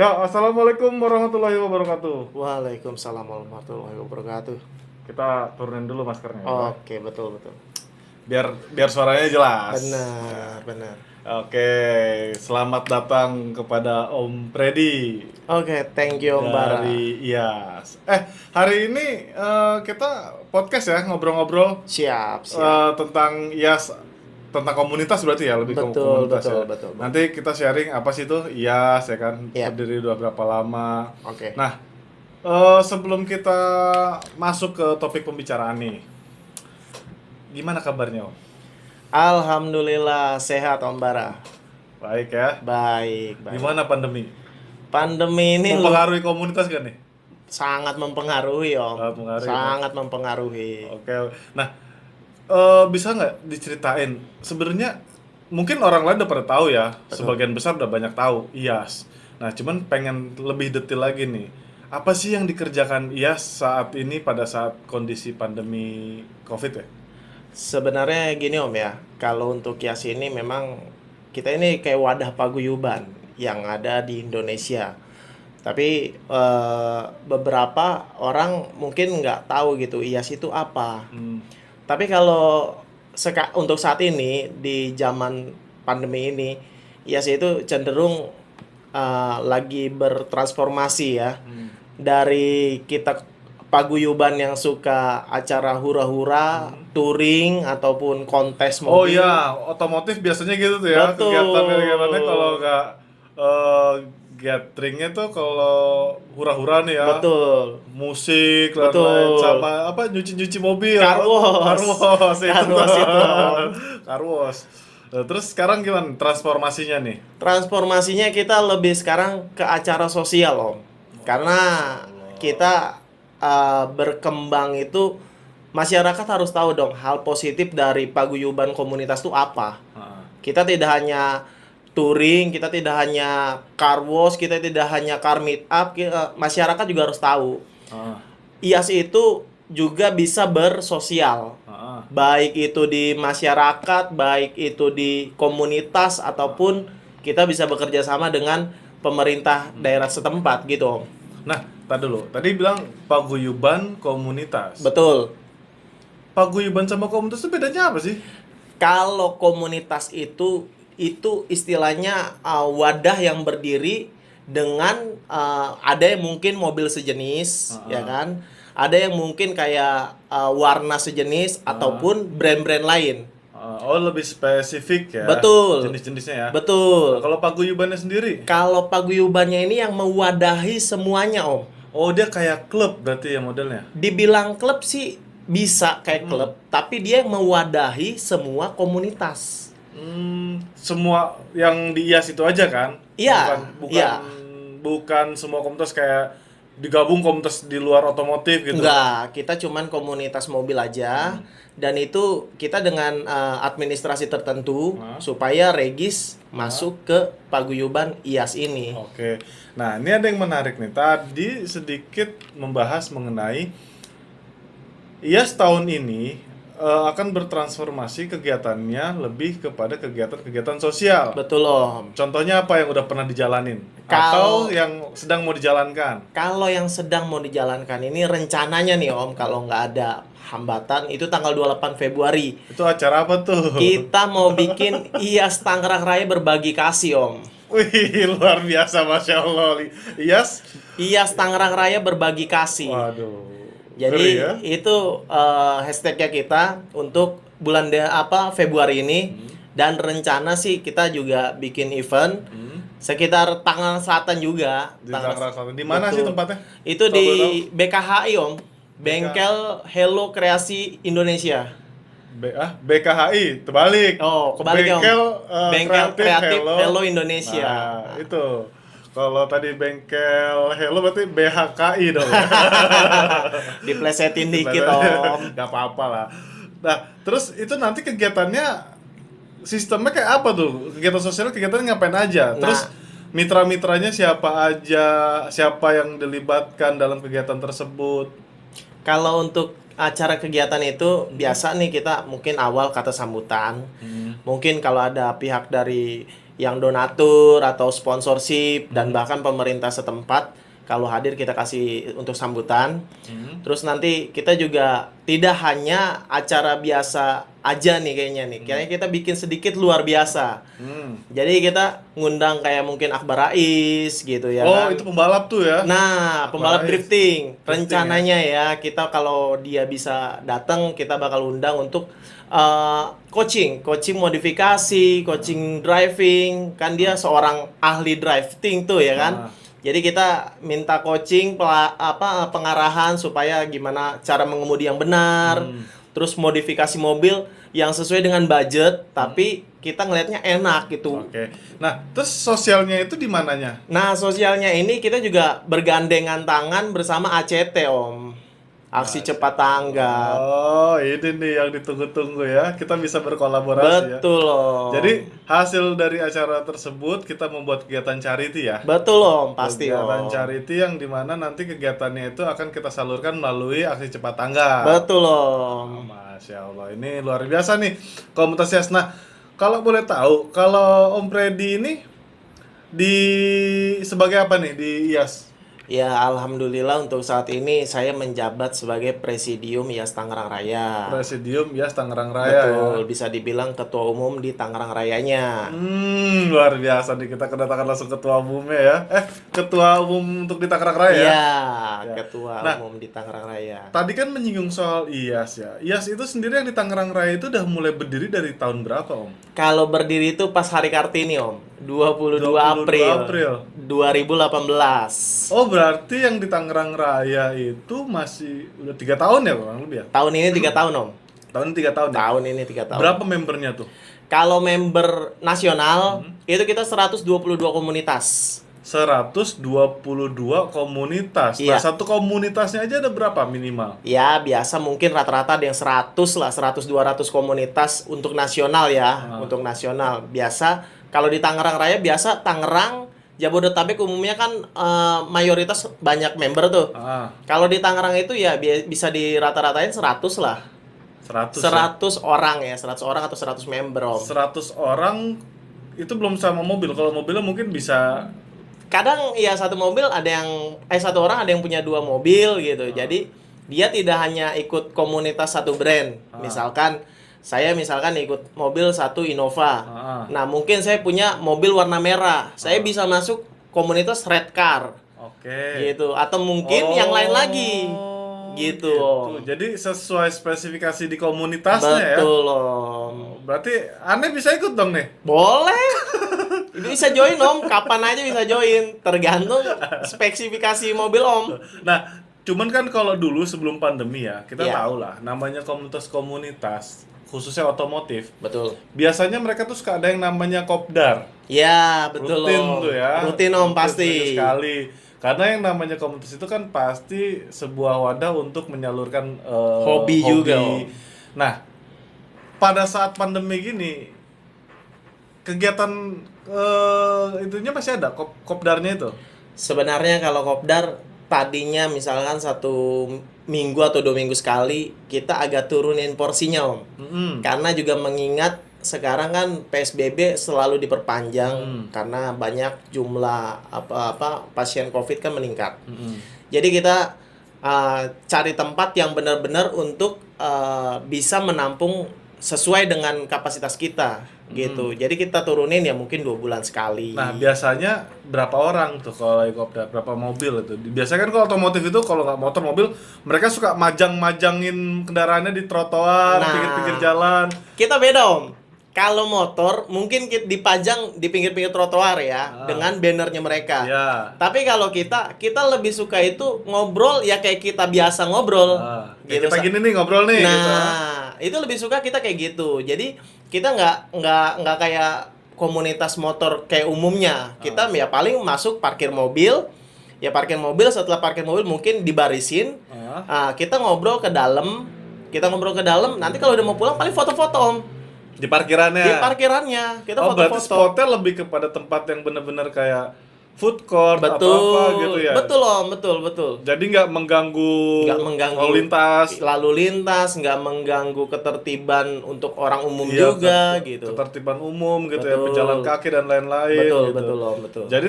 Ya, assalamualaikum warahmatullahi wabarakatuh. Waalaikumsalam warahmatullahi wabarakatuh. Kita turunin dulu maskernya ya, Pak. Oke, betul betul. Biar suaranya jelas. Ya. Benar, benar. Oke, selamat datang kepada Om Freddy Oke, thank you Om Bara. dari IAS. Hari ini kita podcast ya, ngobrol-ngobrol Siap, siap. tentang IAS, tentang komunitas berarti ya, lebih ke Betul, komunitas betul, ya. betul, betul. Nanti kita sharing apa sih itu IAS ya kan, Ya. berdiri udah berapa lama. Oke. Nah, sebelum kita masuk ke topik pembicaraan nih, gimana kabarnya Om? Alhamdulillah sehat Om Bara. Baik ya. Baik, baik. Gimana pandemi? Pandemi ini Mempengaruhi komunitas gak nih? sangat mempengaruhi Om. Sangat mempengaruhi, Sangat mempengaruhi. Oke. Nah, bisa nggak diceritain? Sebenarnya mungkin orang lain udah pada tahu ya, Betul. sebagian besar udah banyak tahu IAS. Nah, cuman pengen lebih detail lagi nih. Apa sih yang dikerjakan IAS saat ini pada saat kondisi pandemi COVID ya? Sebenarnya gini Om ya, kalau untuk Kias ini memang kita ini kayak wadah paguyuban yang ada di Indonesia. Tapi beberapa orang mungkin nggak tahu gitu IAS itu apa. Tapi kalau untuk saat ini di zaman pandemi ini, IAS itu cenderung lagi bertransformasi ya. Dari kita paguyuban yang suka acara hura-hura, touring ataupun kontes Oh mobil. iya, otomotif biasanya gitu tuh ya. Betul. Kegiatannya kalau nggak gatheringnya tuh kalau hura-hura nih ya. Betul. Musik dan Betul. lain sama apa nyuci mobil. Car wash. Car wash itu. Car wash itu, Om. Car wash. Terus sekarang gimana transformasinya nih? Transformasinya kita lebih sekarang ke acara sosial Om. Karena kita berkembang itu masyarakat harus tahu dong hal positif dari paguyuban komunitas itu apa. Kita tidak hanya touring, kita tidak hanya car wash, kita tidak hanya car meet up, masyarakat juga harus tahu. IAS itu juga bisa bersosial. Baik itu di masyarakat, baik itu di komunitas ataupun kita bisa bekerja sama dengan pemerintah daerah setempat gitu, Om. Nah, dulu. Tadi bilang paguyuban komunitas. Betul. Paguyuban sama komunitas itu bedanya apa sih? Kalau komunitas itu istilahnya wadah yang berdiri dengan ada yang mungkin mobil sejenis, ya kan? Ada yang mungkin kayak warna sejenis ataupun brand-brand lain. Oh, lebih spesifik ya. Betul. Jenis-jenisnya ya. Betul. Nah, kalau paguyubannya sendiri? Kalau paguyubannya ini yang mewadahi semuanya, Om. Oh, dia kayak klub berarti ya modelnya? Dibilang klub sih bisa kayak klub, tapi dia mewadahi semua komunitas. Semua yang di IAS itu aja kan? Iya, bukan semua komunitas kayak digabung komunitas di luar otomotif gitu. Enggak, kita cuman komunitas mobil aja. Dan itu kita dengan administrasi tertentu supaya regis masuk ke paguyuban IAS ini. Oke. Nah, ini ada yang menarik nih. Tadi sedikit membahas mengenai IAS tahun ini akan bertransformasi kegiatannya lebih kepada kegiatan-kegiatan sosial. Betul, Om. Contohnya apa yang udah pernah dijalanin? Kalau atau yang sedang mau dijalankan? Kalau yang sedang mau dijalankan ini rencananya nih, Om, kalau nggak ada hambatan itu tanggal 28 Februari. Itu acara apa tuh? Kita mau bikin IAS Tangerang Raya berbagi kasih, Om. Wih, luar biasa, Masya Allah. IAS Tangerang Raya berbagi kasih. Waduh. Jadi ya? itu hashtagnya kita untuk bulan Februari ini. Dan rencana sih kita juga bikin event sekitar Tangerang Selatan juga. Di Tangerang Selatan. Di mana sih tempatnya? Itu di BKHI, Om. Bengkel Hello Kreasi Indonesia. BKHI, terbalik. Oh, kebalik, Om. Bengkel Kreatif Hello Indonesia. Nah, itu. Kalau tadi bengkel Hello berarti BHKI dong. Diplesetin dikit, Om. Gak apa-apa lah. Nah, terus itu nanti kegiatannya sistemnya kayak apa tuh? Kegiatan sosial kegiatan ngapain aja? Terus mitra-mitranya siapa aja? Siapa yang dilibatkan dalam kegiatan tersebut? Kalau untuk acara kegiatan itu biasa nih kita mungkin awal kata sambutan. Mungkin kalau ada pihak dari yang donatur atau sponsorship dan bahkan pemerintah setempat kalau hadir kita kasih untuk sambutan. Terus nanti kita juga tidak hanya acara biasa aja nih kayaknya nih. Kayaknya kita bikin sedikit luar biasa. Jadi kita ngundang kayak mungkin Akbar Rais gitu ya Oh, kan. itu pembalap tuh ya. Nah, Akbar pembalap Rais. drifting. Drifting, Rencananya ya, kita kalau dia bisa datang, kita bakal undang untuk coaching modifikasi, coaching driving. Kan dia seorang ahli drifting tuh ya kan. Jadi kita minta coaching pengarahan supaya gimana cara mengemudi yang benar. Terus modifikasi mobil yang sesuai dengan budget, tapi kita ngelihatnya enak gitu. Oke. Nah, terus sosialnya itu di mananya? Nah, sosialnya ini kita juga bergandengan tangan bersama ACT, Om. Aksi Cepat Tanggap. Oh, ini nih yang ditunggu-tunggu ya. Kita bisa berkolaborasi ya. Betul, Om. Jadi hasil dari acara tersebut kita membuat kegiatan charity ya. Betul, Om, pasti, Kegiatan Om. charity yang dimana nanti kegiatannya itu akan kita salurkan melalui aksi cepat tanggap. Betul, Om. Masya Allah, ini luar biasa nih komunitas Yas. Nah, kalau boleh tahu, kalau Om Freddy ini di sebagai apa nih di IAS? Ya, alhamdulillah untuk saat ini saya menjabat sebagai Presidium IAS Tangerang Raya. Presidium IAS Tangerang Raya. Betul, Ya. bisa dibilang ketua umum di Tangerang Rayanya. Luar biasa nih, kita kedatangan langsung ketua umumnya ya. Ketua umum untuk di Tangerang Raya. Iya, Ya. ketua Nah, umum di Tangerang Raya. Tadi kan menyinggung soal IAS ya. IAS itu sendiri yang di Tangerang Raya itu udah mulai berdiri dari tahun berapa, Om? Kalau berdiri itu pas hari Kartini, Om. 22 April 2018. Oh, berarti yang di Tangerang Raya itu masih udah 3 tahun ya kurang lebih ya? Tahun ini 3 tahun, Om. Tahun ini 3 tahun ya? Tahun ini 3 tahun. Berapa membernya tuh? Kalau member nasional itu kita 122 komunitas. 122 komunitas. Nah, Iya. satu komunitasnya aja ada berapa minimal? Ya, biasa mungkin rata-rata ada yang 100 lah, 100-200 komunitas untuk nasional ya. Untuk nasional. Biasa kalau di Tangerang Raya biasa Tangerang, Jabodetabek umumnya kan mayoritas banyak member tuh. Kalau di Tangerang itu ya bisa di rata-ratain 100 lah. 100 100 orang ya, 100 orang atau 100 member, Om. 100 orang itu belum sama mobil. Kalau mobilnya mungkin bisa Kadang ya satu mobil ada yang satu orang ada yang punya 2 mobil gitu. Jadi dia tidak hanya ikut komunitas satu brand. Misalkan saya ikut mobil satu Innova. Nah, mungkin saya punya mobil warna merah. Saya bisa masuk komunitas red car. Oke. Gitu. Atau mungkin yang lain lagi. Gitu. Jadi sesuai spesifikasi di komunitasnya ya. Betul, Om. Berarti aneh bisa ikut dong nih. Boleh. Itu bisa join, Om. Kapan aja bisa join. Tergantung spesifikasi mobil, Om. Nah, cuman kan kalau dulu sebelum pandemi ya, kita Iya. tahu lah namanya komunitas-komunitas khususnya otomotif. Betul. Biasanya mereka tuh suka ada yang namanya kopdar. Ya, betul, Rutin Om. tuh ya. Rutin, Om, Rutin pasti. sekali. Karena yang namanya komunitas itu kan pasti sebuah wadah untuk menyalurkan Hobi juga, Om. Nah, pada saat pandemi gini, kegiatan itunya masih ada kopdarnya itu. Sebenarnya kalau kopdar tadinya misalkan 1 minggu atau 2 minggu sekali kita agak turunin porsinya, Om. Karena juga mengingat sekarang kan PSBB selalu diperpanjang karena banyak jumlah pasien COVID kan meningkat. Jadi kita cari tempat yang benar-benar untuk bisa menampung sesuai dengan kapasitas kita gitu. Jadi kita turunin ya mungkin 2 bulan sekali. Nah, biasanya berapa orang tuh kalau lagi kopdar? Berapa mobil itu? Biasanya kan kalau otomotif itu kalau nggak motor mobil, mereka suka majang-majangin kendaraannya di trotoar, Nah. pinggir-pinggir jalan. Kita beda, Om. Kalau motor mungkin dipajang di pinggir-pinggir trotoar ya dengan bannernya mereka. Ya. Tapi kalau kita lebih suka itu ngobrol ya kayak kita biasa ngobrol. Kayak kita gini nih ngobrol nih. Nah, gitu. itu lebih suka kita kayak gitu. Jadi kita nggak kayak komunitas motor kayak umumnya. Kita ya paling masuk parkir mobil. Ya parkir mobil, setelah parkir mobil mungkin dibarisin. Kita ngobrol ke dalam. Nanti kalau udah mau pulang paling foto-foto, Om. Di parkirannya. Di parkirannya kita berarti foto-foto. spotnya lebih kepada tempat yang benar-benar kayak food court atau apa gitu ya. Betul Om, betul. Jadi nggak mengganggu lalu lintas. Nggak mengganggu ketertiban untuk orang umum Iya, juga gitu. ketertiban umum gitu ya, Betul. pejalan kaki dan lain-lain gitu. Betul Om, betul. Jadi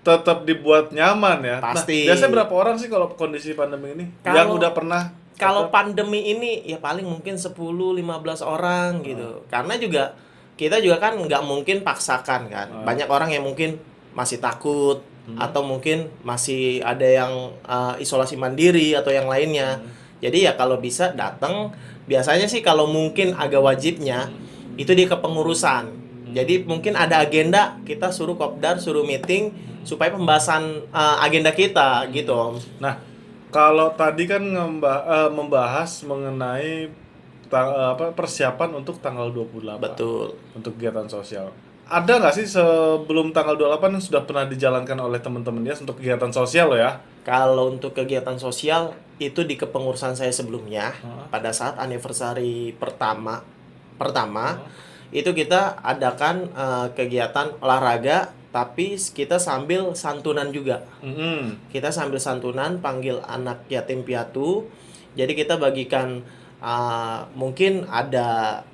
tetap dibuat nyaman ya. Pasti. Nah, biasanya berapa orang sih kalau kondisi pandemi ini yang udah pernah? Kalau pandemi ini ya paling mungkin 10-15 orang gitu. Karena kita juga kan nggak mungkin paksakan kan. Banyak orang yang mungkin masih takut atau mungkin masih ada yang isolasi mandiri atau yang lainnya. Jadi ya kalau bisa datang, biasanya sih kalau mungkin agak wajibnya itu di kepengurusan. Jadi mungkin ada agenda, kita suruh kopdar, suruh meeting supaya pembahasan agenda kita gitu Om. Nah, kalau tadi kan membahas mengenai persiapan untuk tanggal 28. Betul. Untuk kegiatan sosial. Ada nggak sih sebelum tanggal 28 yang sudah pernah dijalankan oleh teman-teman ya untuk kegiatan sosial lo ya? Kalau untuk kegiatan sosial itu di kepengurusan saya sebelumnya pada saat anniversary pertama itu kita adakan kegiatan olahraga tapi kita sambil santunan juga. Kita sambil santunan panggil anak yatim piatu. Jadi kita bagikan mungkin ada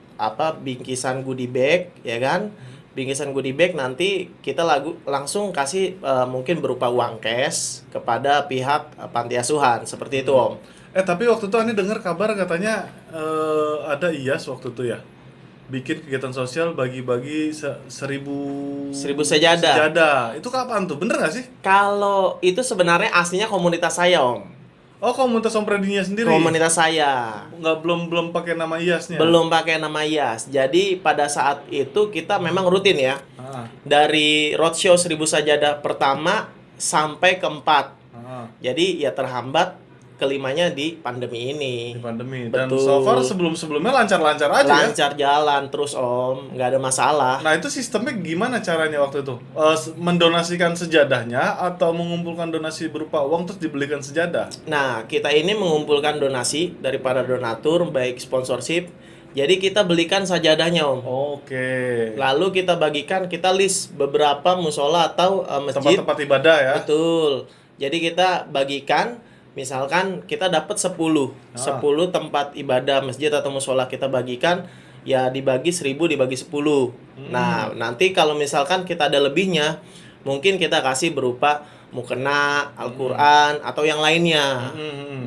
bingkisan goodie bag ya kan. Bingkisan goodie bag nanti kita langsung kasih mungkin berupa uang cash kepada pihak panti asuhan seperti itu Om. Tapi waktu itu Ani dengar kabar katanya ada IAS waktu itu ya bikin kegiatan sosial bagi-bagi 1000 sejadah. Itu kapan tuh? Bener nggak sih? Kalau itu sebenarnya aslinya komunitas saya Om. Oh, komunitas Om Predinya sendiri? Komunitas saya. Belum pakai nama IAS-nya? Belum pakai nama IAS. Jadi pada saat itu kita memang rutin ya. Dari roadshow 1000 sajadah pertama sampai keempat. Jadi ya terhambat kelimanya di pandemi ini. Di pandemi. Dan so far sebelumnya lancar-lancar aja ya? Lancar jalan terus Om, nggak ada masalah. Nah itu sistemnya gimana caranya waktu itu? Mendonasikan sejadahnya atau mengumpulkan donasi berupa uang terus dibelikan sejadah? Nah kita ini mengumpulkan donasi dari para donatur baik sponsorship. Jadi kita belikan sajadahnya Om. Oke. Lalu kita bagikan, kita list beberapa musola atau masjid. Tempat-tempat ibadah ya? Betul. Jadi kita bagikan. Misalkan kita dapat 10 tempat ibadah masjid atau musola kita bagikan, ya dibagi 1000 dibagi 10. Nah, nanti kalau misalkan kita ada lebihnya, mungkin kita kasih berupa mukena, Al-Qur'an atau yang lainnya.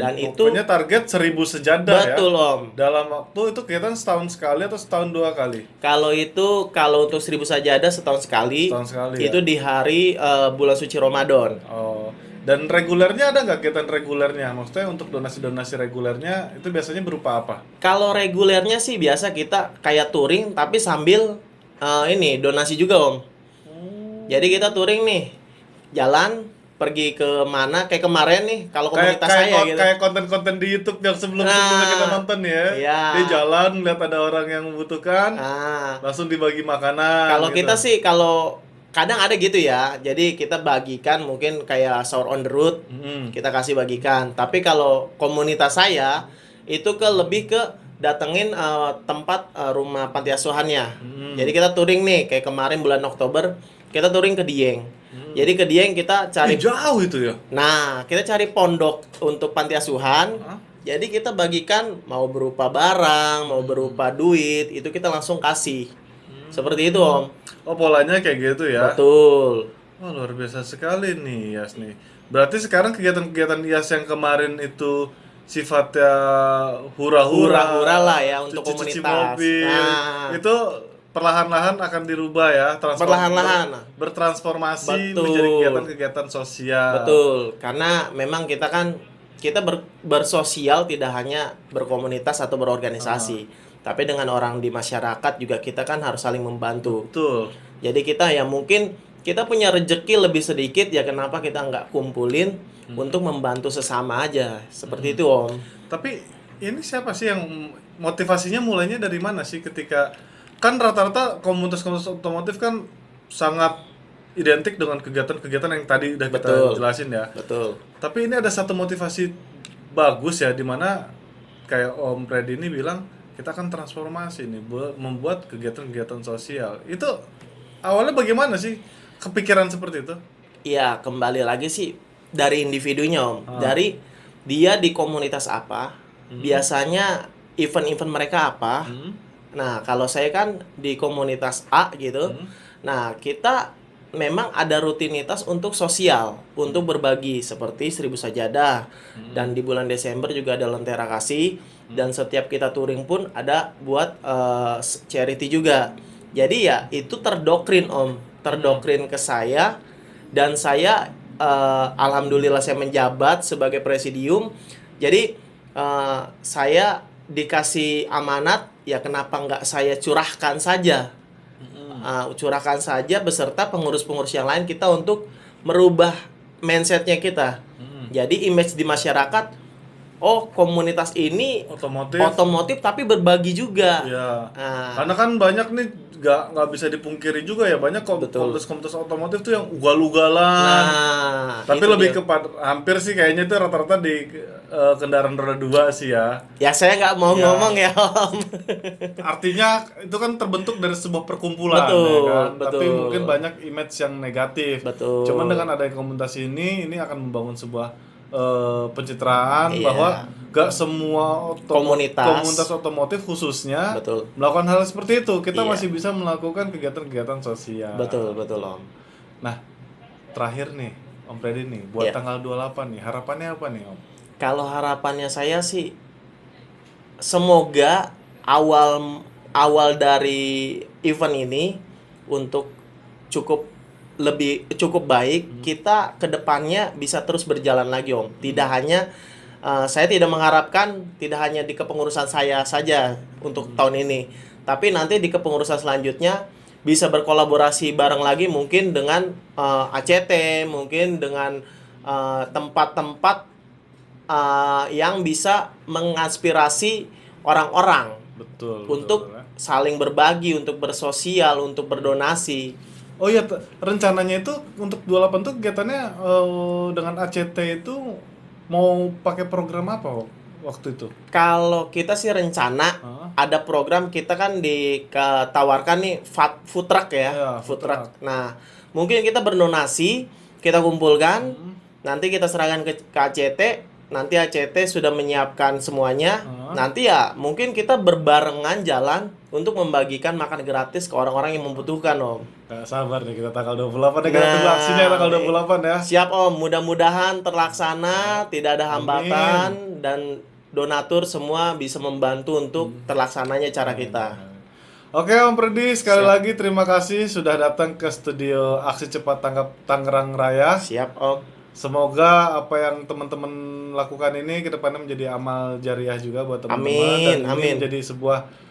Dan pokoknya target 1000 sejadah ya. Betul Om. Dalam waktu itu kita setahun sekali atau setahun 2 kali? Kalau untuk 1000 sajadah setahun sekali. Itu di hari bulan suci Ramadan. Dan regulernya ada nggak kegiatan regulernya? Maksudnya untuk donasi-donasi regulernya itu biasanya berupa apa? Kalau regulernya sih biasa kita kayak touring tapi sambil donasi juga Om. Jadi kita touring nih, jalan pergi ke mana kayak kemarin nih kalau komunitas saya gitu. Kayak konten-konten di YouTube yang sebelumnya kita nonton ya. Iya. Dia jalan lihat ada orang yang membutuhkan, langsung dibagi makanan. Kalau gitu. kita sih kadang ada gitu ya, jadi kita bagikan mungkin kayak sahur on the road, kita kasih bagikan. Tapi kalau komunitas saya itu lebih ke datengin tempat rumah panti asuhannya. Jadi kita touring nih, kayak kemarin bulan Oktober kita touring ke Dieng. Jadi ke Dieng kita cari jauh itu ya. Nah, kita cari pondok untuk panti asuhan. Jadi kita bagikan mau berupa barang, mau berupa duit, itu kita langsung kasih. Seperti itu Om. Oh, polanya kayak gitu ya? Betul. Wah, luar biasa sekali nih IAS nih. Berarti sekarang kegiatan-kegiatan IAS yang kemarin itu sifatnya hura-hura lah ya untuk komunitas. Cuci mobil. Itu perlahan-lahan akan dirubah ya, bertransformasi menjadi kegiatan-kegiatan sosial. Betul. Karena memang kita bersosial tidak hanya berkomunitas atau berorganisasi. Tapi dengan orang di masyarakat juga kita kan harus saling membantu. Betul. Jadi kita ya mungkin kita punya rezeki lebih sedikit ya kenapa kita nggak kumpulin untuk membantu sesama aja. Seperti itu Om. Tapi ini siapa sih yang motivasinya mulainya dari mana sih ketika kan rata-rata komunitas-komunitas otomotif kan sangat identik dengan kegiatan-kegiatan yang tadi udah kita jelasin ya. Betul. Tapi ini ada satu motivasi bagus ya di mana kayak Om Freddy ini bilang kita akan transformasi nih, membuat kegiatan-kegiatan sosial. Itu awalnya bagaimana sih kepikiran seperti itu? Ya, kembali lagi sih dari individunya, Om. Ah. Dari dia di komunitas apa, biasanya event-event mereka apa. Hmm. Nah, kalau saya kan di komunitas A gitu. Nah, kita memang ada rutinitas untuk sosial, untuk berbagi seperti 1.000 sajadah. Dan di bulan Desember juga ada Lentera Kasih, dan setiap kita touring pun ada buat charity juga. Jadi ya itu terdoktrin, Om, terdoktrin ke saya, dan saya alhamdulillah saya menjabat sebagai presidium. Jadi saya dikasih amanat, ya kenapa nggak saya curahkan saja, curahkan saja beserta pengurus-pengurus yang lain kita untuk merubah mindsetnya kita. Jadi image di masyarakat, oh komunitas ini otomotif tapi berbagi juga. Iya. Nah, Karena kan banyak nih nggak bisa dipungkiri juga ya, banyak Betul. komunitas otomotif tuh yang ugal-ugalan. nah Tapi itu lebih dia. kepada hampir sih kayaknya itu rata-rata di kendaraan roda 2 sih ya. Ya saya nggak mau Ya. ngomong ya, Om. Artinya itu kan terbentuk dari sebuah perkumpulan Betul, ya kan. Tapi betul. mungkin banyak image yang negatif. Betul. Cuman dengan adanya komunitas ini akan membangun sebuah pencitraan Iya. bahwa gak semua komunitas otomotif khususnya Betul. melakukan hal seperti itu. Kita Iya. masih bisa melakukan kegiatan-kegiatan sosial. Betul, Om. Nah, terakhir nih Om Freddy nih, buat Iya. tanggal 28 nih, harapannya apa nih Om? Kalau harapannya saya sih semoga awal dari event ini untuk cukup baik, kita kedepannya bisa terus berjalan lagi, Om. Tidak hanya saya tidak mengharapkan tidak hanya di kepengurusan saya saja untuk tahun ini, tapi nanti di kepengurusan selanjutnya bisa berkolaborasi bareng lagi, mungkin dengan ACT, mungkin dengan tempat-tempat yang bisa menginspirasi orang-orang Betul. untuk ya. saling berbagi, untuk bersosial, untuk berdonasi. Oh iya, rencananya itu untuk 28 tuh kegiatannya dengan ACT itu mau pakai program apa waktu itu? Kalau kita sih rencana Hah? ada program, kita kan ditawarkan nih food truck ya, Ya, food food truck. Nah, mungkin kita berdonasi, kita kumpulkan, nanti kita serahkan ke ACT, nanti ACT sudah menyiapkan semuanya. Nanti ya mungkin kita berbarengan jalan untuk membagikan makan gratis ke orang-orang yang membutuhkan, Om. Gak sabar nih kita tanggal 28 ya, kita tunggu aksinya tanggal 28 ya. Siap, Om, mudah-mudahan terlaksana, tidak ada hambatan, dan donatur semua bisa membantu untuk terlaksananya cara kita. Oke Om Freddy, sekali lagi terima kasih sudah datang ke studio Aksi Cepat Tanggap Tangerang Raya. Siap, Om. Semoga apa yang teman-teman lakukan ini ke depannya menjadi amal jariah juga buat teman-teman. Amin, Dan amin. ini menjadi sebuah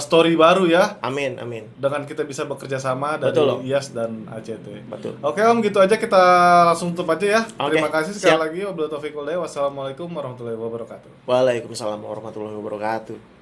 story baru ya. Amin, amin. Dengan kita bisa bekerja sama dari Betul, Om. IAS dan ACT. Betul. Oke Om, gitu aja kita langsung tutup aja ya. Oke, Terima kasih sekali siap. lagi. Wabillahi taufiq wal hidayah. Wassalamualaikum warahmatullahi wabarakatuh. Waalaikumsalam warahmatullahi wabarakatuh.